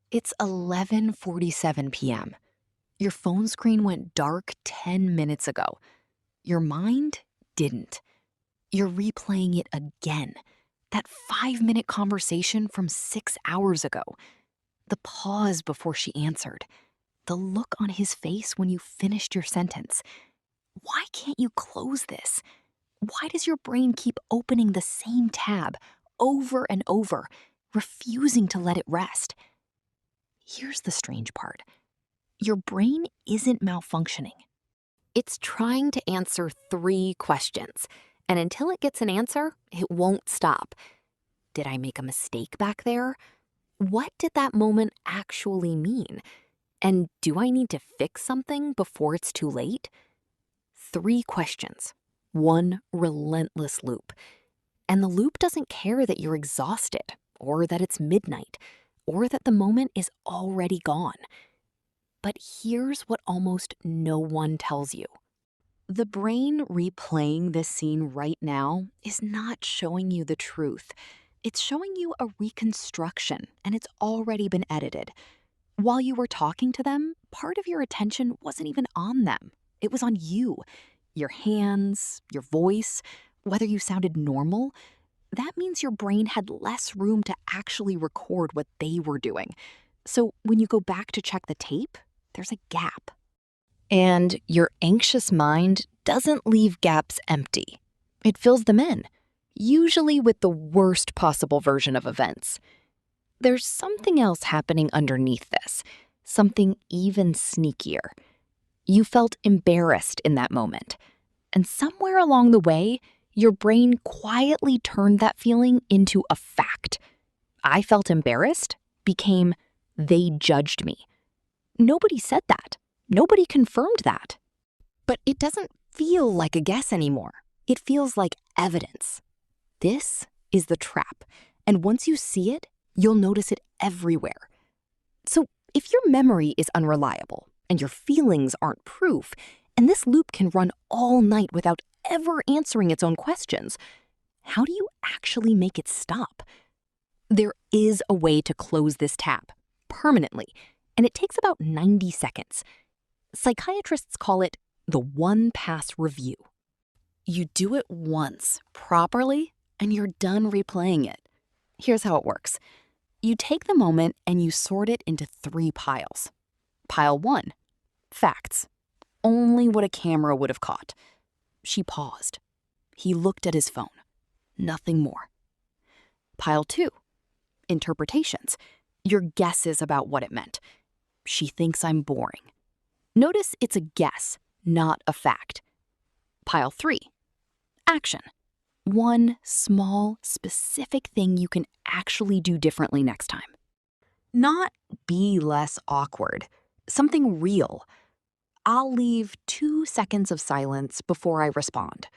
It's 11:47 p.m. Your phone screen went dark 10 minutes ago. Your mind didn't. You're replaying it again. That 5-minute conversation from 6 hours ago. The pause before she answered. The look on his face when you finished your sentence. Why can't you close this? Why does your brain keep opening the same tab over and over, refusing to let it rest? Here's the strange part. Your brain isn't malfunctioning. It's trying to answer 3 questions, and until it gets an answer, it won't stop. Did I make a mistake back there? What did that moment actually mean? And do I need to fix something before it's too late? 3 questions, 1 relentless loop. And the loop doesn't care that you're exhausted, or that it's midnight, or that the moment is already gone. But here's what almost no one tells you. The brain replaying this scene right now is not showing you the truth. It's showing you a reconstruction, and it's already been edited. While you were talking to them, part of your attention wasn't even on them. It was on you, your hands, your voice, whether you sounded normal. That means your brain had less room to actually record what they were doing. So when you go back to check the tape, there's a gap. And your anxious mind doesn't leave gaps empty. It fills them in, usually with the worst possible version of events. There's something else happening underneath this, something even sneakier. You felt embarrassed in that moment. And somewhere along the way, your brain quietly turned that feeling into a fact. I felt embarrassed became they judged me. Nobody said that. Nobody confirmed that. But it doesn't feel like a guess anymore. It feels like evidence. This is the trap. And once you see it, you'll notice it everywhere. So if your memory is unreliable and your feelings aren't proof, and this loop can run all night without ever answering its own questions, how do you actually make it stop? There is a way to close this tab permanently, and it takes about 90 seconds. Psychiatrists call it the one-pass review. You do it once, properly, and you're done replaying it. Here's how it works. You take the moment and you sort it into 3 piles. Pile 1, facts. Only what a camera would have caught. She paused. He looked at his phone. Nothing more. Pile 2, interpretations. Your guesses about what it meant. She thinks I'm boring. Notice it's a guess, not a fact. Pile 3, action. One small, specific thing you can actually do differently next time. Not be less awkward. Something real. I'll leave 2 seconds of silence before I respond.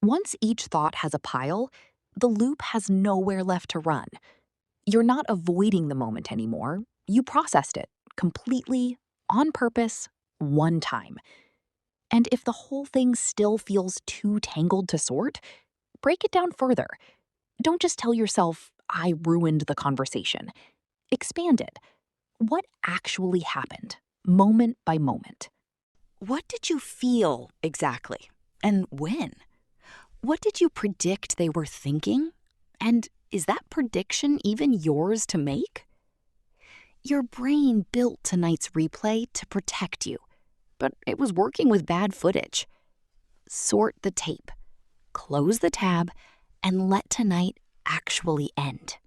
Once each thought has a pile, the loop has nowhere left to run. You're not avoiding the moment anymore. You processed it completely, on purpose, one time. And if the whole thing still feels too tangled to sort, break it down further. Don't just tell yourself, I ruined the conversation. Expand it. What actually happened, moment by moment? What did you feel exactly? And when? What did you predict they were thinking? And is that prediction even yours to make? Your brain built tonight's replay to protect you, but it was working with bad footage. Sort the tape, close the tab, and let tonight actually end.